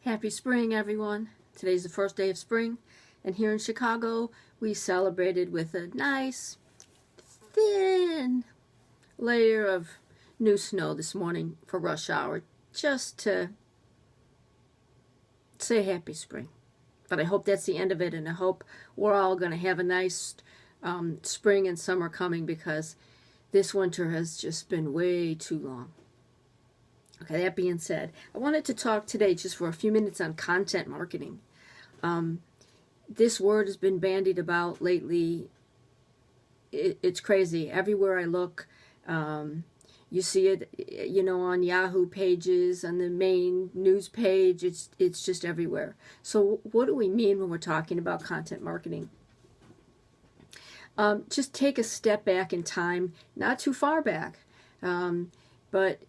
Happy spring, everyone. Today's the first day of spring, and here in Chicago, we celebrated with a nice, thin layer of new snow this morning for rush hour, just to say happy spring. But I hope that's the end of it, and I hope we're all going to have a nice spring and summer coming, because this winter has just been way too long. Okay, that being said, I wanted to talk today just for a few minutes on content marketing. This word has been bandied about lately. It's crazy. Everywhere I look, you see it, on Yahoo pages, on the main news page. It's just everywhere. So what do we mean when we're talking about content marketing? Just take a step back in time, not too far back. But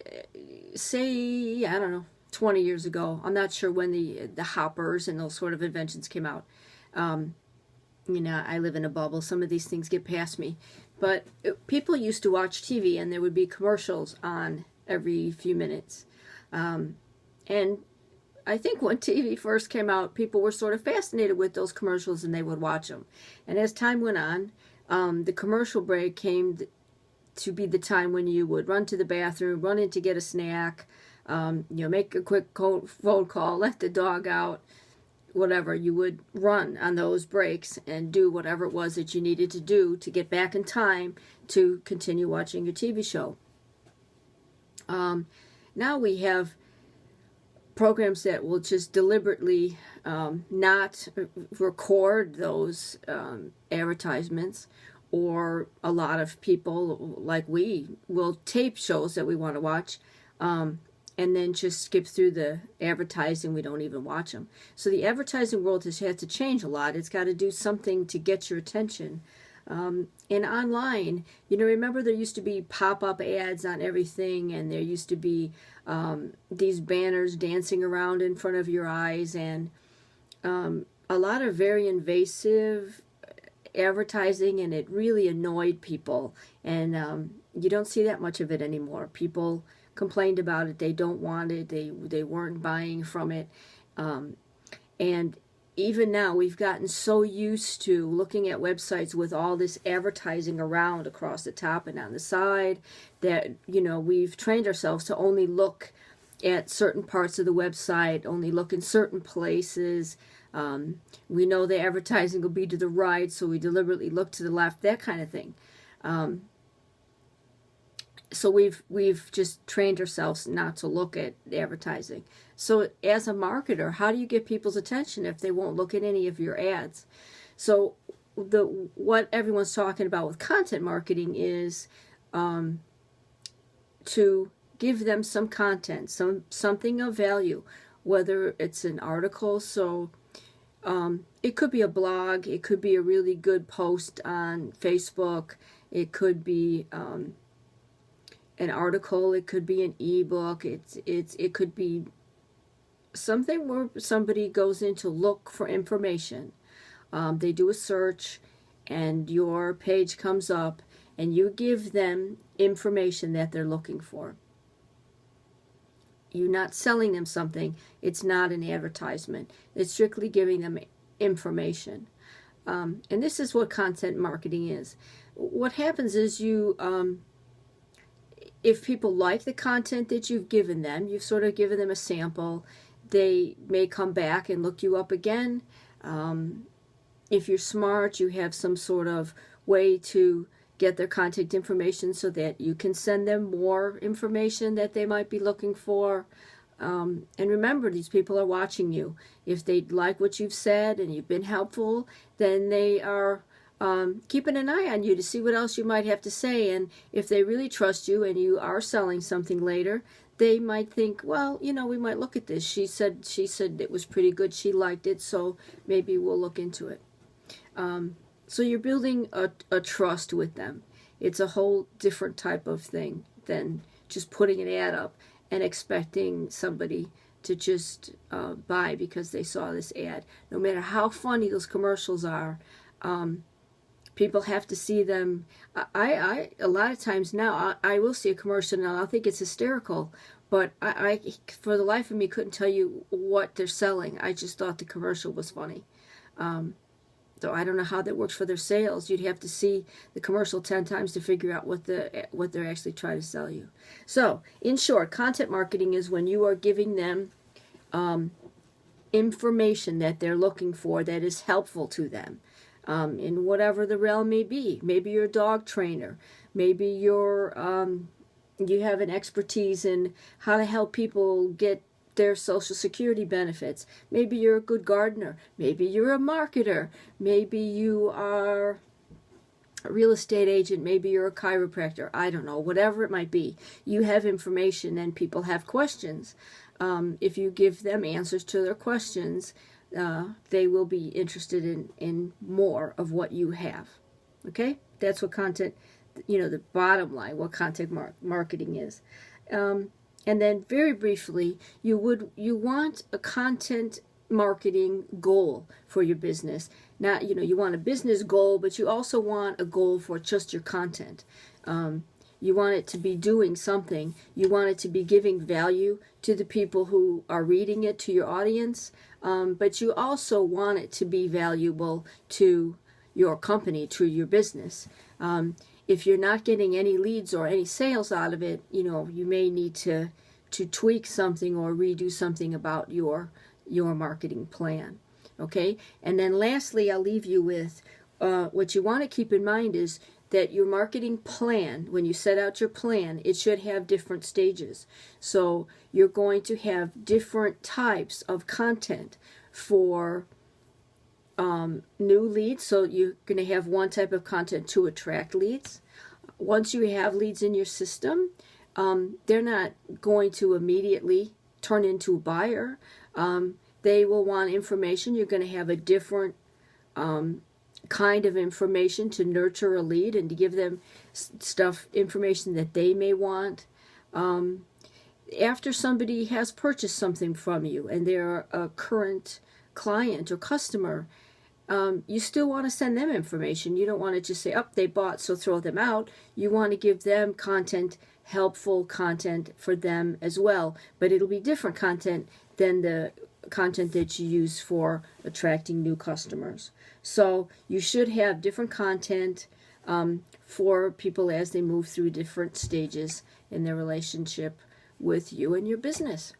say, I don't know, 20 years ago, I'm not sure when the hoppers and those sort of inventions came out. I live in a bubble. Some of these things get past me. But people used to watch TV, and there would be commercials on every few minutes. And I think when TV first came out, people were sort of fascinated with those commercials, and they would watch them. And as time went on, the commercial break came to be the time when you would run to the bathroom, run in to get a snack, make a quick phone call, let the dog out, whatever. You would run on those breaks and do whatever it was that you needed to do to get back in time to continue watching your TV show. Now we have programs that will just deliberately not record those advertisements. Or a lot of people, like we, will tape shows that we want to watch and then just skip through the advertising. We don't even watch them. So the advertising world has had to change a lot. It's got to do something to get your attention. And online, remember there used to be pop-up ads on everything, and there used to be these banners dancing around in front of your eyes, and a lot of very invasive advertising, and it really annoyed people. And you don't see that much of it anymore. People complained about it. They don't want it. They weren't buying from it. And even now, we've gotten so used to looking at websites with all this advertising around across the top and on the side that, we've trained ourselves to only look at certain parts of the website, only look in certain places. We know the advertising will be to the right, so we deliberately look to the left, that kind of thing. So we've just trained ourselves not to look at advertising. So as a marketer, how do you get people's attention if they won't look at any of your ads? So what everyone's talking about with content marketing is to give them some content, something of value, whether it's an article. So it could be a blog, it could be a really good post on Facebook, it could be an article, it could be an ebook, it could be something where somebody goes in to look for information. They do a search, and your page comes up, and you give them information that they're looking for. You're not selling them something. It's not an advertisement. It's strictly giving them information. And this is what content marketing is. What happens is if people like the content that you've given them, you've sort of given them a sample, they may come back and look you up again. If you're smart, you have some sort of way to get their contact information so that you can send them more information that they might be looking for. And remember, these people are watching you. If they like what you've said and you've been helpful, then they are keeping an eye on you to see what else you might have to say. And if they really trust you and you are selling something later, they might think, well, we might look at this. She said it was pretty good. She liked it, so maybe we'll look into it. So you're building a trust with them. It's a whole different type of thing than just putting an ad up and expecting somebody to just buy because they saw this ad. No matter how funny those commercials are, People have to see them. I a lot of times now, I will see a commercial and I'll think it's hysterical, but I for the life of me couldn't tell you what they're selling. I just thought the commercial was funny. So I don't know how that works for their sales. You'd have to see the commercial 10 times to figure out what they're actually trying to sell you. So, in short, content marketing is when you are giving them information that they're looking for that is helpful to them in whatever the realm may be. Maybe you're a dog trainer. Maybe you have an expertise in how to help people get their Social Security benefits. Maybe you're a good gardener. Maybe you're a marketer. Maybe you are a real estate agent. Maybe you're a chiropractor. I don't know. Whatever it might be. You have information and people have questions. If you give them answers to their questions, they will be interested in more of what you have. Okay? That's what content, the bottom line, what content marketing is. And then very briefly, you want a content marketing goal for your business. Not, you want a business goal, but you also want a goal for just your content. You want it to be doing something. You want it to be giving value to the people who are reading it, to your audience. But you also want it to be valuable to your company, to your business. If you're not getting any leads or any sales out of it, you may need to tweak something or redo something about your marketing plan. Okay? And then lastly, I'll leave you with what you want to keep in mind is that your marketing plan, when you set out your plan, it should have different stages. So you're going to have different types of content for new leads. So you're going to have one type of content to attract leads. Once you have leads in your system, they're not going to immediately turn into a buyer. They will want information. You're going to have a different kind of information to nurture a lead and to give them information that they may want. After somebody has purchased something from you and they're a current client or customer, you still want to send them information. You don't want to just say, oh, they bought, so throw them out. You want to give them content, helpful content for them as well. But it'll be different content than the content that you use for attracting new customers. So you should have different content for people as they move through different stages in their relationship with you and your business.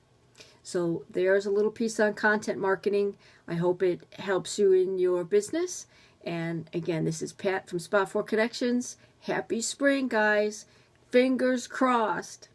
So there's a little piece on content marketing. I hope it helps you in your business. And again, this is Pat from Spot4Connections. Happy spring, guys. Fingers crossed.